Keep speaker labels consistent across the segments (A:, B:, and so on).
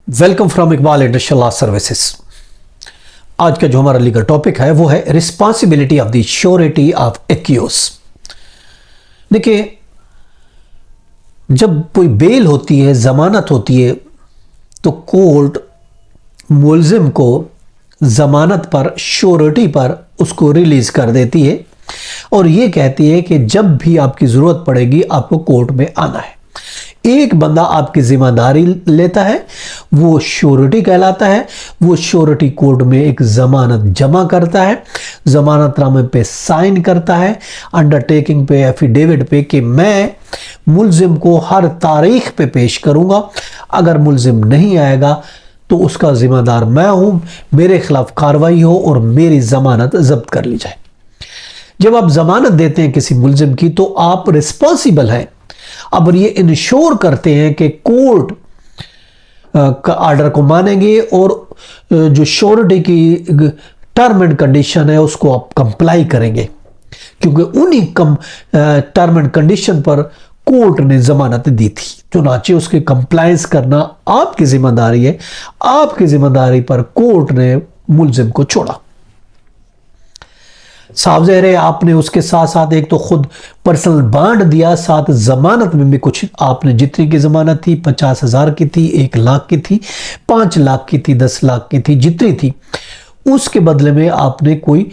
A: Welcome from Iqbal industrial law services. आज का जो हमारा लीगल टॉपिक है वो है responsibility of the surety of accuse. देखिए, जब कोई बेल होती है, जमानत होती है, तो कोर्ट मुल्जिम को जमानत पर, श्योरिटी पर उसको रिलीज कर देती है और ये कहती है कि जब भी आपकी जरूरत पड़ेगी आपको कोर्ट में आना है। एक बंदा आपकी जिम्मेदारी लेता है, वो श्योरिटी कहलाता है। वो श्योरिटी कोर्ट में एक जमानत जमा करता है, जमानतनामे पे साइन करता है, अंडरटेकिंग पे, एफिडेविट पे कि मैं मुल्जिम को हर तारीख पे पेश करूंगा। अगर मुल्जिम नहीं आएगा तो उसका जिम्मेदार मैं हूं, मेरे खिलाफ कार्रवाई हो और मेरी जमानत जब्त कर ली जाए। जब आप जमानत देते हैं किसी मुल्जिम की तो आप रिस्पॉन्सिबल हैं। अब ये इंश्योर करते हैं कि कोर्ट का ऑर्डर को मानेंगे और जो श्योरिटी की टर्म एंड कंडीशन है उसको आप कंप्लाई करेंगे, क्योंकि उन्हीं टर्म एंड कंडीशन पर कोर्ट ने जमानत दी थी। चुनाचे उसके कंप्लायंस करना आपकी जिम्मेदारी है। आपकी जिम्मेदारी पर कोर्ट ने मुल्जिम को छोड़ा। साफ ज़ाहिर है आपने उसके साथ साथ एक तो खुद पर्सनल बांड दिया, साथ जमानत में भी कुछ आपने, जितनी की जमानत थी 50,000 की थी, 1 लाख की थी, 5 लाख की थी, 10 लाख की थी, जितनी थी उसके बदले में आपने कोई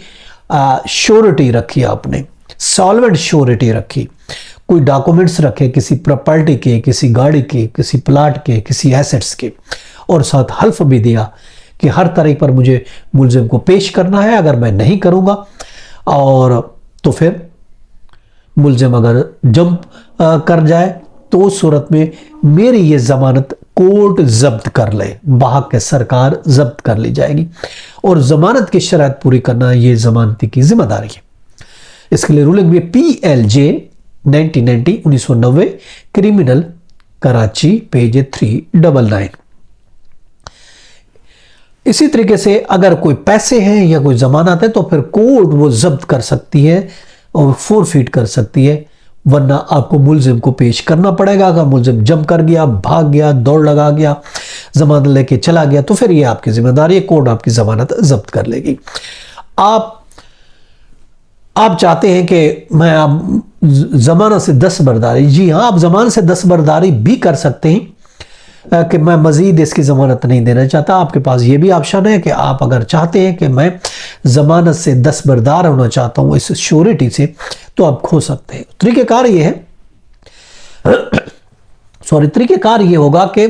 A: श्योरिटी रखी, आपने सॉल्वेंट श्योरिटी रखी, कोई डॉक्यूमेंट्स रखे किसी प्रॉपर्टी के, किसी गाड़ी के, किसी प्लाट के, किसी एसेट्स के, और साथ हल्फ भी दिया कि हर तारीख पर मुझे मुल्जिम को पेश करना है। अगर मैं नहीं करूँगा और तो फिर मुल्जिम अगर जंप कर जाए तो उस सूरत में मेरी ये जमानत कोर्ट जब्त कर ले, बहक के सरकार जब्त कर ली जाएगी और जमानत की शर्त पूरी करना ये जमानती की जिम्मेदारी है। इसके लिए रूलिंग में PLJ 1990 क्रिमिनल कराची पेज 399। इसी तरीके से अगर कोई पैसे हैं या कोई जमानत है तो फिर कोर्ट वो जब्त कर सकती है और फोरफीट कर सकती है, वरना आपको मुल्जिम को पेश करना पड़ेगा। अगर मुल्जिम जंप कर गया, भाग गया, दौड़ लगा गया, जमानत लेके चला गया तो फिर ये आपकी जिम्मेदारी है, कोर्ट आपकी जमानत जब्त कर लेगी। आप चाहते हैं कि मैं आप जमानत से दस्तबरदारी, जी हाँ, आप जमानत से दस्तबरदारी भी कर सकते हैं कि मैं मजीद इसकी ज़मानत नहीं देना चाहता। आपके पास ये भी ऑप्शन है कि आप अगर चाहते हैं कि मैं ज़मानत से दस्तबरदार होना चाहता हूँ इस श्योरिटी से, तो आप खो सकते हैं। तरीक़ेकार ये है तरीक़ेकार ये होगा कि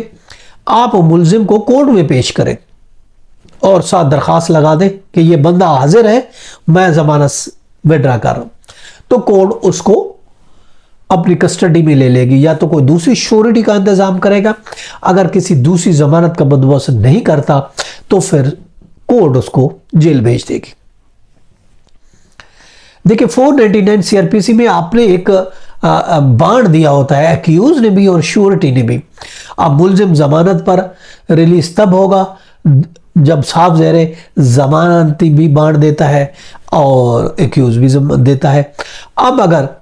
A: आप मुल्जिम को कोर्ट में पेश करें और साथ दरख्वास्त लगा दें कि ये बंदा हाजिर है, मैं ज़मानत विड्रा कर रहा हूँ, तो कोर्ट उसको अपनी कस्टडी में ले लेगी या तो कोई दूसरी श्योरिटी का इंतजाम करेगा। अगर किसी दूसरी जमानत का बंदोबस्त नहीं करता तो फिर कोर्ट उसको जेल भेज देगी। देखिए, 499 CRPC में आपने एक बांड दिया होता है, एक्यूज ने भी और श्योरिटी ने भी। अब मुल्जिम जमानत पर रिलीज तब होगा जब साफ ज़ाहिर जमानती भी बांड देता है और एक्यूज भी देता है। अब अगर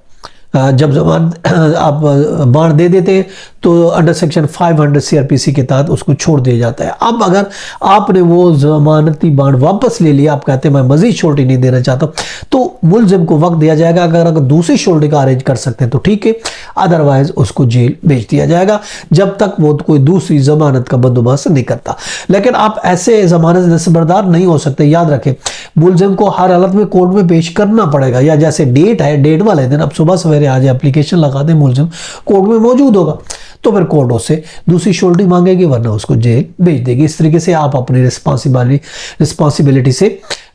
A: जब जमानत आप बांड दे देते हैं तो अंडर सेक्शन 500 CRPC के तहत उसको छोड़ दिया जाता है। अब अगर आपने वो जमानती बांड वापस ले लिया, आप कहते हैं मैं मजीद श्योरिटी नहीं देना चाहता, तो मुल्जिम को वक्त दिया जाएगा। अगर दूसरी श्योरिटी का अरेंज कर सकते हैं तो ठीक है, अदरवाइज उसको जेल भेज दिया जाएगा जब तक वो कोई दूसरी जमानत का बंदोबस्त नहीं करता। लेकिन आप ऐसे जमानत दस्तबरदार नहीं हो सकते। याद रखें, मुल्जिम को हर हालत में कोर्ट में पेश करना पड़ेगा, या जैसे डेट है, डेट वाले दिन अब सुबह सवेरे आज एप्लीकेशन लगा दे, मुल्जिम कोर्ट में मौजूद होगा तो फिर कोर्ट उससे दूसरी श्योरिटी मांगेगी, वरना उसको जेल भेज देगी। इस तरीके से आप अपनी रिस्पॉन्सिबिलिटी से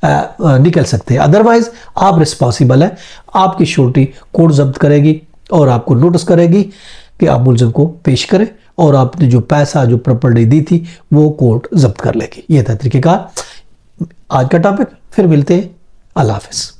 A: निकल सकते हैं। अदरवाइज आप रिस्पॉन्सिबल है, आपकी श्योरिटी कोर्ट जब्त करेगी और आपको नोटिस करेगी कि आप मुल्जिम को पेश करें और आपने जो पैसा, जो प्रॉपर्टी दी थी वो कोर्ट जब्त कर लेगी। यह था तरीकेकार। आज का टॉपिक, फिर मिलते हैं। अल्लाह हाफिज।